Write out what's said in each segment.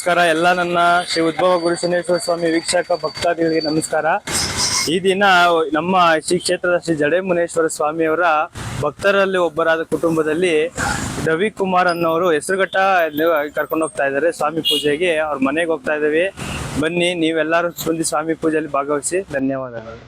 ನಮಸ್ಕಾರ. ಎಲ್ಲ ನನ್ನ ಶ್ರೀ ಉದ್ಭವ ಗುರು ಶನೇಶ್ವರ ಸ್ವಾಮಿ ವೀಕ್ಷಕ ಭಕ್ತಾದಿಗಳಿಗೆ ನಮಸ್ಕಾರ. ಈ ದಿನ ನಮ್ಮ ಶ್ರೀ ಕ್ಷೇತ್ರದ ಶ್ರೀ ಜಡೆಮುನೇಶ್ವರ ಸ್ವಾಮಿಯವರ ಭಕ್ತರಲ್ಲಿ ಒಬ್ಬರಾದ ಕುಟುಂಬದಲ್ಲಿ ರವಿಕುಮಾರ್ ಅನ್ನೋರು ಹೆಸರುಘಟ್ಟ ಕರ್ಕೊಂಡು ಹೋಗ್ತಾ ಇದ್ದಾರೆ ಸ್ವಾಮಿ ಪೂಜೆಗೆ. ಅವ್ರ ಮನೆಗೆ ಹೋಗ್ತಾ ಇದ್ದೀವಿ. ಬನ್ನಿ, ನೀವೆಲ್ಲರೂ ಬಂದು ಸ್ವಾಮಿ ಪೂಜೆಯಲ್ಲಿ ಭಾಗವಹಿಸಿ. ಧನ್ಯವಾದಗಳು.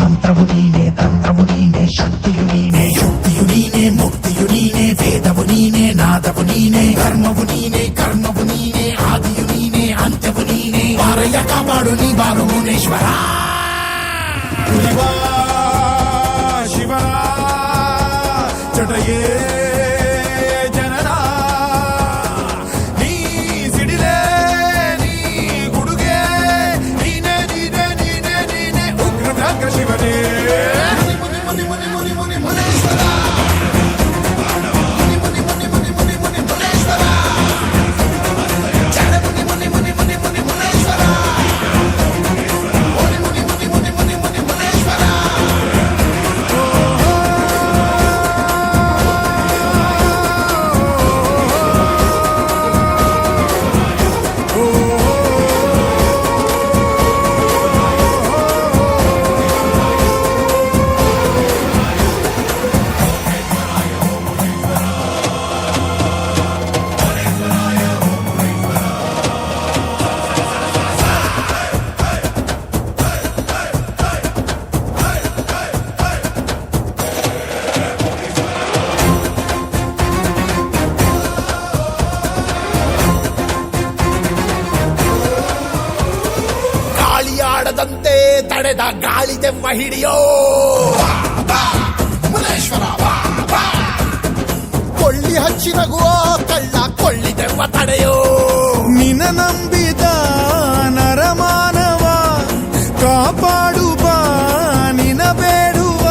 ಮಂತ್ರವು ನೀನೆ, ತಂತ್ರವು ನೀನೆ, ಶಕ್ತಿಯು ನೀನೆ, ಯುಕ್ತಿಯು ನೀನೆ, ಮುಕ್ತಿಯು ನೀನೆ, ವೇದವು ನೀನೆ, ನಾದವು ನೀನೆ, ಧರ್ಮವು ನೀನೆ, ಕರ್ಮವು ನೀನೆ, ಆದಿಯು ನೀನೆ, ಅಂತ್ಯವು ನೀನೆ. ವಾರಯ್ಯ ಕಾಪಾಡು ನೀ ಬಾರು ಮುನೇಶ್ವರ. ಶಿವರ ಚಟಯೇ ಜನರ ನೀ ಸಿಡಿಲೆ ನೀ ಗುಡುಗೆ ನೀನೆ ನೀನೆ ನೀನೆ ನೀನೆ ಉಗ್ರ ವ್ಯಾಘ್ರ ಶಿವನೇ. ಗಾಳಿಯಾಡದಂತೆ ತಡೆದ ಗಾಳಿ ದೆವ್ವ ಹಿಡಿಯೋ ಮುನೇಶ್ವರ. ಕೊಳ್ಳಿ ಹಚ್ಚಿ ನಗುವ ಕಳ್ಳ ಕೊಳ್ಳಿ ದೆವ್ವ ತಡೆಯೋ. ನಿನ ನಂಬಿದ ನರಮಾನವ ಕಾಪಾಡುವ ನಿನ ಬೇಡುವ.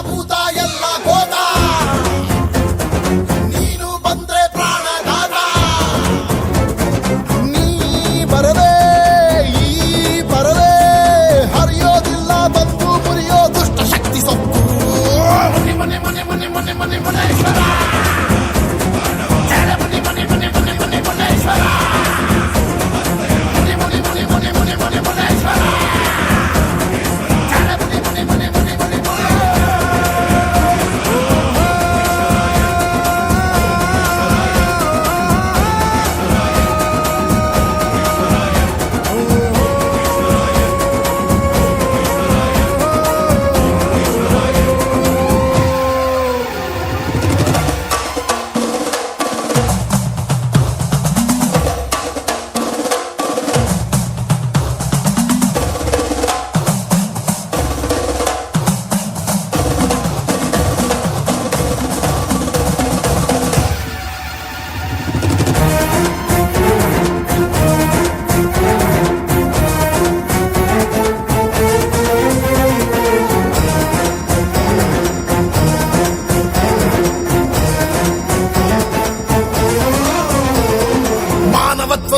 ಭೂತ ಎಲ್ಲ ಗೋದ ನೀನು ಬಂದ್ರೆ ಪ್ರಾಣದಾತ. ನೀ ಬರದೆ ಹರಿಯೋದಿಲ್ಲ ಬಂದು ಮುರಿಯೋ ದುಷ್ಟ ಶಕ್ತಿ ಸೊಕ್ಕು. ಮನೆ ಮನೆ ಮನೆ ಮನೆ ಮನೆ ಮುನೇಶ್ವರ. ಮನೆ ಮನೆ ಮನೆ ಮನೆ ಮನೆ ಮುನೇಶ್ವರ. ಮನೆ ಮನೆ ಮನೆ ಮನೆ ಮನೆ ಮನೆ ಮುನೇಶ್ವರ. ಮನೆ ಮನೆ ಮನೆ ಮನೆ ಮನೆ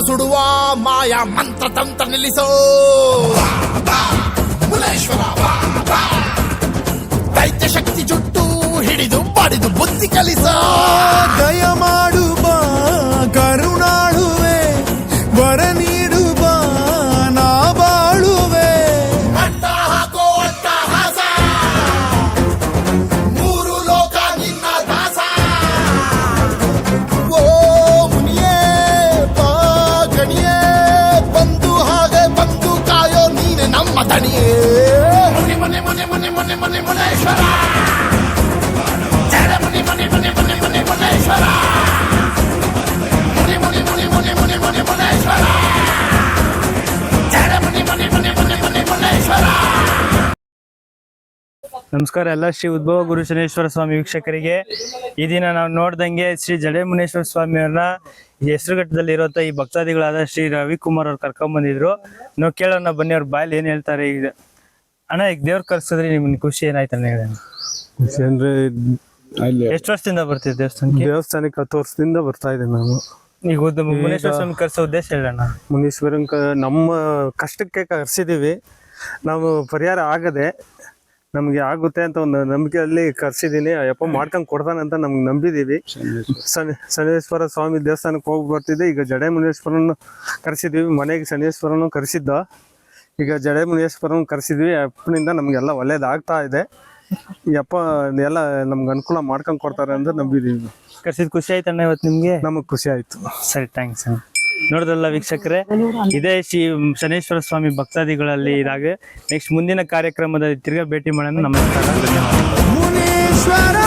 ಸುಡುವ ಮಾಯ ಮಂತ್ರ ತಂತ್ರ ನಿಲ್ಲಿಸೋ ಮುನೇಶ್ವರ. ದೈತ್ಯ ಶಕ್ತಿ ಜುಟ್ಟು ಹಿಡಿದು ಬಡಿದು ಬುದ್ಧಿ ಕಲಿಸ. ದಯ ಮಾಡುವ ಕರುಣಾಳುವೆ ವರ ನೀಡುವ ನಾ ಬಾಳುವೆ. ಅಡ್ಡ ಹಾಕೋ ಅಟ್ಟಹಾಸ ಮೂರು ಲೋಕ ನಿನ್ನ ದಾಸ. ಓ ಮುನಿಯೇ ಗಣಿಯೇ ಬಂದು ಹಾಗೆ ಬಂದು ಕಾಯೋ ನೀನೆ ನಮ್ಮ ದಣಿಯೇ. ಮನೆ ಮನೆ ಮನೆ ಮನೆ ಮನೆ ಮನೆ ಮುನೇಶ್ವರ. ಮನೆ ಮನೆ ಮನೆ ಮನೆ ಮನೆ ಮನೆ ಮುನೇಶ್ವರ ಮುನಿ ಮುನಿ ಮುನಿ ಮುನಿ ಮುನಿ ಮುನಿ ಮುನೇಶ್ವರ ಜಡ ಮುನಿ ಮುನಿ ಮುನಿ ಮುನಿ ಮುನಿ ಮುನೇಶ್ವರ. ನಮಸ್ಕಾರ ಎಲ್ಲ ಶ್ರೀ ಉದ್ಭವ ಗುರು ಶನೇಶ್ವರ ಸ್ವಾಮಿ ವೀಕ್ಷಕರಿಗೆ. ಈ ದಿನ ನಾವು ನೋಡ್ದಂಗೆ ಶ್ರೀ ಜಡೇಮುನೇಶ್ವರ ಸ್ವಾಮಿಯವ್ರನ್ನ ಹೆಸರುಘಟ್ಟದಲ್ಲಿ ಇರುವಂತ ಈ ಭಕ್ತಾದಿಗಳಾದ ಶ್ರೀ ರವಿಕುಮಾರ್ ಅವ್ರು ಕರ್ಕೊಂಡ್ ಬಂದಿದ್ರು. ನಾವು ಕೇಳೋಣ ಬನ್ನಿ, ಅವ್ರ ಬಾಯಲ್ಲಿ ಏನ್ ಹೇಳ್ತಾರೆ. ಈಗ ಅಣ್ಣ, ಈಗ ದೇವ್ರ ಕರ್ಸಿದ್ರಿ, ನಿಮ್ಗೆ ಖುಷಿ ಏನಾಯ್ತು ಅಣ್ಣ? ಹೇಳಿ. ಖುಷಿ ಅಂದ್ರೆ ಅಲ್ಲಿ ಎಷ್ಟು ವರ್ಷದಿಂದ ಬರ್ತೀವಿ ದೇವಸ್ಥಾನಕ್ಕೆ? ದೇವಸ್ಥಾನಕ್ಕೆ 10 ವರ್ಷದಿಂದ ಬರ್ತಾ ಇದ್ದೇನೆ ನಾನು. ಈಗ ಮುನೇಶ್ವರ ಸ್ವಾಮಿ ಕರ್ಸೋ ಉದ್ದೇಶ ಹೇಳಣ್ಣ. ಮುನೀಶ್ವರನ್ ನಮ್ಮ ಕಷ್ಟಕ್ಕೆ ಕರ್ಸಿದೀವಿ. ನಾವು ಪರಿಹಾರ ಆಗದೆ ನಮ್ಗೆ ಆಗುತ್ತೆ ಅಂತ ಒಂದು ನಂಬಿಕೆಯಲ್ಲಿ ಕರ್ಸಿದೀನಿ. ಅಯ್ಯಪ್ಪ ಮಾಡ್ಕೊಂಡ್ ಕೊಡ್ತಾನೆ ಅಂತ ನಮ್ಗೆ ನಂಬಿದೀವಿ. ಶನೇಶ್ವರ ಸ್ವಾಮಿ ದೇವಸ್ಥಾನಕ್ಕೆ ಹೋಗಿ ಬರ್ತಿದ್ದೆ. ಈಗ ಜಡೇಮುನೇಶ್ವರನ್ ಕರ್ಸಿದೀವಿ. ಮನೆಗೆ ಶನೇಶ್ವರನು ಕರ್ಸಿದ್ದ, ಈಗ ಜಡೇಮುನೇಶ್ವರನ್ ಕರ್ಸಿದ್ವಿ. ಅಪ್ಪನಿಂದ ನಮ್ಗೆಲ್ಲ ಒಳ್ಳೇದಾಗ್ತಾ ಇದೆ. ಈ ಅಪ್ಪ ಎಲ್ಲ ನಮ್ಗೆ ಅನುಕೂಲ ಮಾಡ್ಕೊಂಡ್ ಕೊಡ್ತಾರೆ ಅಂತ ನಂಬಿದೀವಿ. ಕರ್ಸಿದ್ ಖುಷಿ ಆಯ್ತಣ್ಣ ಇವತ್ತು ನಿಮ್ಗೆ? ನಮಗ್ ಖುಷಿ ಆಯ್ತು. ಸರಿ, ಥ್ಯಾಂಕ್ಸ್ ಅಣ್ಣ. ನೋಡಿದ್ರಲ್ಲ ವೀಕ್ಷಕರೇ, ಇದೇ ಶ್ರೀ ಶನೇಶ್ವರ ಸ್ವಾಮಿ ಭಕ್ತಾದಿಗಳಲ್ಲಿ ಇದಾಗ ನೆಕ್ಸ್ಟ್ ಮುಂದಿನ ಕಾರ್ಯಕ್ರಮದಲ್ಲಿ ತಿರ್ಗಾ ಭೇಟಿ ಮಾಡೋಣ. ನಮಸ್ಕಾರ, ಧನ್ಯವಾದ. ಮುನೇಶ್ವರ